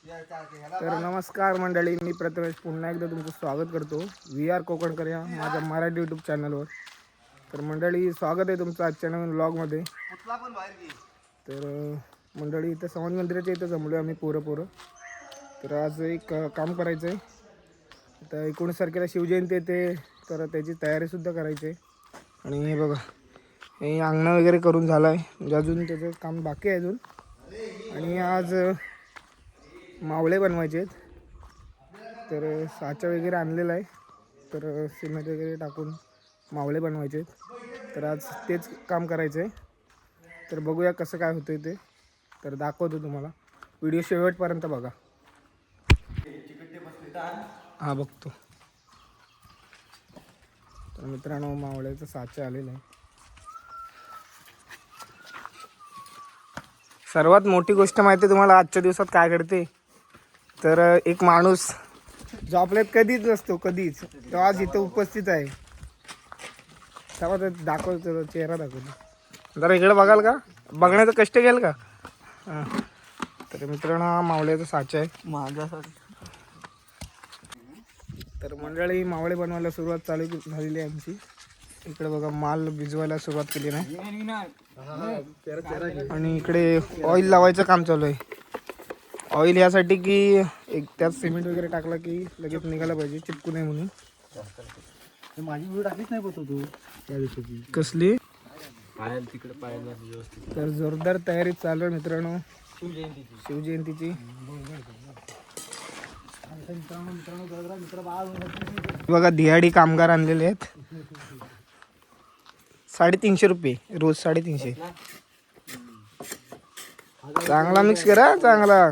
तर नमस्कार मंडळी, मी प्रथमेश पुन्हा एकदा तुमचं स्वागत करतो VR कोकणकर या माझ्या मराठी यूट्यूब चॅनलवर. तर मंडळी, स्वागत आहे तुमचं आजच्या नवीन व्लॉगमध्ये. तर मंडळी, इथं समाज मंदिराच्या इथं जमलो आम्ही पोरं. तर आज एक काम करायचं आहे. आता 19 तारखेला शिवजयंती येते, तर त्याची तयारीसुद्धा करायची आहे. आणि हे बघा, हे अंगणं वगैरे करून झालं आहे, म्हणजे अजून त्याचं काम बाकी आहे अजून. आणि आज मावळे बनवायचे आहेत. तर साचा वगैरे आणलेला आहे, तर सिमेंट वगैरे टाकून मावळे बनवायचे आहेत. तर आज तेच काम करायचं आहे. तर बघूया कसं काय होतं ते, तर दाखवतो तुम्हाला. व्हिडिओ शेवटपर्यंत बघा. हा बघतो. तर मित्रांनो, मावळ्याचं साचा आलेलं आहे. सर्वात मोठी गोष्ट माहिती आहे तुम्हाला आजच्या दिवसात काय घडते? तर एक माणूस जो आपल्यात कधीच नसतो, कधीच, तो आज इथं उपस्थित आहे. तेव्हा दाखवतो, चेहरा दाखवतो. जरा इकडे बघाल का? बघण्याचं कष्ट घ्याल का? हां. तर मित्रांनो, हा मावळ्याचा साचा आहे माझ्यासाठी. तर मंडळी, मावळे बनवायला सुरुवात चालू झालेली आहे आमची. इकडे बघा, माल भिजवायला सुरुवात केली नाही. आणि इकडे ऑइल लावायचं काम चालू आहे. ऑइल यासाठी की एक त्यात सिमेंट वगैरे टाकला की लगेच निघायला पाहिजे, चिपकू नये म्हणून. माझी व्हिडिओ टाकलीच नाही बघतो तू त्या दिवशी. कसली? तिकडे पाहायला व्यवस्थित. तर जोरदार तयारी चालू आहे मित्रांनो शिवजयंतीची. बघा, दिहाडी कामगार आणलेले आहेत. 350 रुपये रोज, 350. चांगला मिक्स करा, चांगला.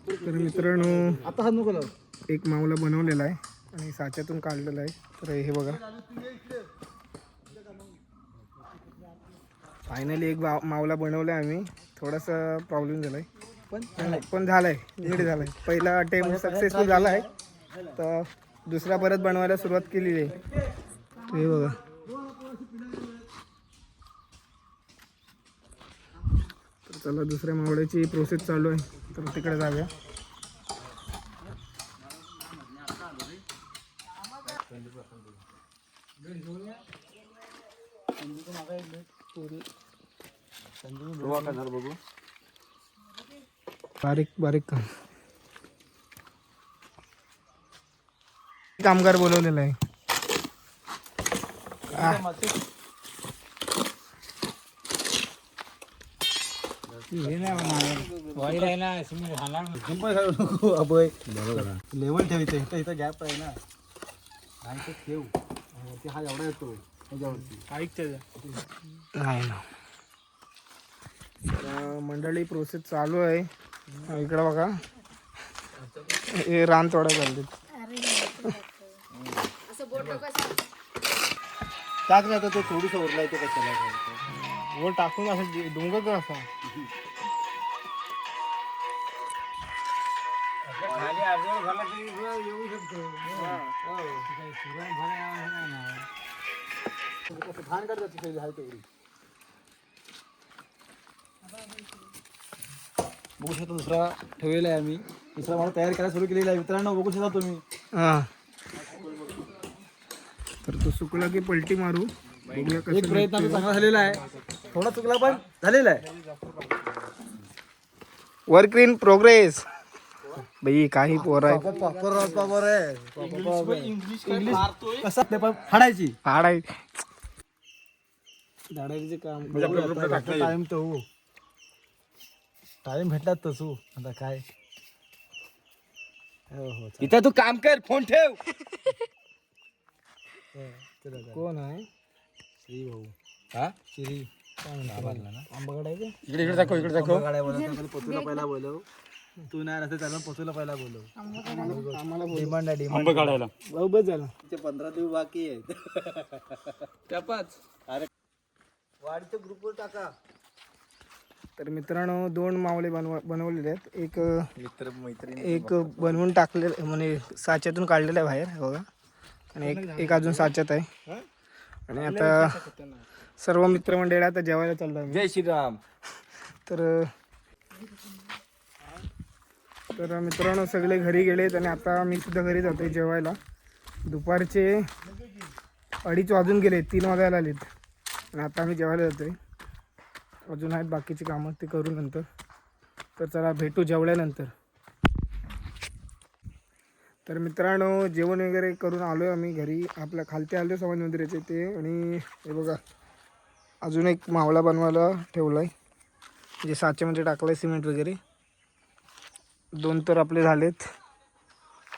तर मित्रांनो, आता हा नको एक मावला बनवलेला आहे आणि साच्यातून काढलेला आहे. तर हे बघा, फायनली एक मावला बनवला आहे आम्ही. थोडासा प्रॉब्लेम झाला आहे, पण झाला आहे, नीट झाला आहे. पहिला अटेम्प्ट सक्सेसफुल झाला आहे, तर दुसरा परत बनवायला सुरुवात केलेली आहे. हे बघा, तर चला, दुसऱ्या मावळ्याची प्रोसेस चालू आहे, तर तिकडे जाऊया. बघू. बारीक कामगार बोलवलेला आहे. लेवल ठेवायचं, इथं गॅप आहे ना, नाही तर ठेव. हा एवढा येतो नाही ना. तर मंडळी, प्रोसेस चालू आहे. इकडं बघा, हे रान तोडा चालते. टाक नाही तर तो थोडीसा उरला येतो कशाला वर टाकून असं डोंगर असा. येऊ शकतो. घाण काढतात तेवढी. बघू शकता, दुसरा ठेवलेला आहे आम्ही. दुसरा मला तयार करायला सुरू केलेला आहे मित्रांनो, बघू शकता तुम्ही. हां, तर तो सुकला की पलटी मारू. बघूया एक कसं. प्रयत्न चांगला झालेला आहे, थोडा चुकला पण झालेला आहे. Work in progress. बाई, काही पोर आहे. इंग्लिश कसं ते पण फाडायची झाडायचे काम. टाइम तर हो, टाइम भेटला तसू आता काय. हो, इथं तू काम कर, फोन ठेव. कोण आहे? श्री भाऊ. हा, श्री आंबागड आहे का? इकडे दाखव. गाड्या बोलव, पोचूला पहिला बोलव. तू नाही असं त्याला पोचूला पहिला बोलव. आम्हाला डिमांड आहे, आंबा काढायला भाऊ बस झाला. 15 दिवस बाकी आहे. अरे वाढीच्या ग्रुपवर टाका. तर मित्रांनो, 2 मावळे बनवलेले आहेत. एक मित्र मैत्रिणी एक बनवून टाकले, म्हणजे साच्यातून काढलेलं आहे बाहेर बघा. आणि एक अजून साच्यात आहे. आणि आता सर्व मित्रमंडळी आता जेवायला चाललो आहे. जय श्रीराम. तर तर मित्रांनो सगळे घरी गेलेत आणि आता मी सुद्धा घरी जातोय जेवायला. दुपारचे 2:30 वाजून गेले, 3 वाजायला आलेत आणि आता आम्ही जेवायला जातोय. अजून आहेत बाकीची कामं, ते करू नंतर. तर चला भेटू जेवल्यानंतर. तर मित्रांनो जेवण वगैरे करून आलो आहे आम्ही घरी. आपल्या खालते आलो समाज मंदिराचे ते. आणि हे बघा अजून एक मावळा बनवायला ठेवला आहे, म्हणजे साच्यामध्ये टाकलं आहे सिमेंट वगैरे. 2 तर आपले झालेत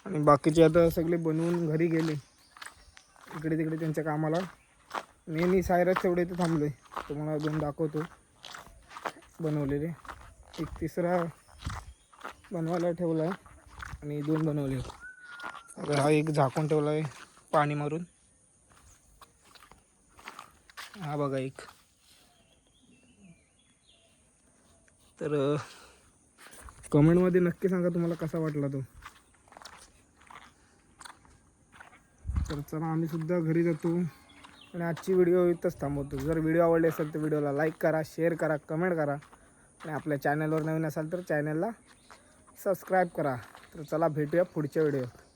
आणि बाकीचे आता सगळे बनवून घरी गेले इकडे तिकडे त्यांच्या कामाला. मी सायराच तेवढे इथे थांबलो आहे, तुम्हाला 2 दाखवतो बनवलेले. एक तिसरा बनवायला ठेवला आहे आणि 2 बनवले. आता हा एक झाकून ठेवला आहे पाणी मारून. हा बघा एक. तर कमेंटमध्ये नक्की सांगा तुम्हाला कसा वाटला तो. तर चला आम्ही सुद्धा घरी जातो आणि आजची व्हिडिओ इथंच थांबवतो. जर व्हिडिओ आवडले असेल तर व्हिडिओला लाईक करा, शेअर करा, कमेंट करा आणि आपल्या चॅनलवर नवीन असाल तर चॅनलला सबस्क्राईब करा. तर चला भेटूया पुढच्या व्हिडिओत.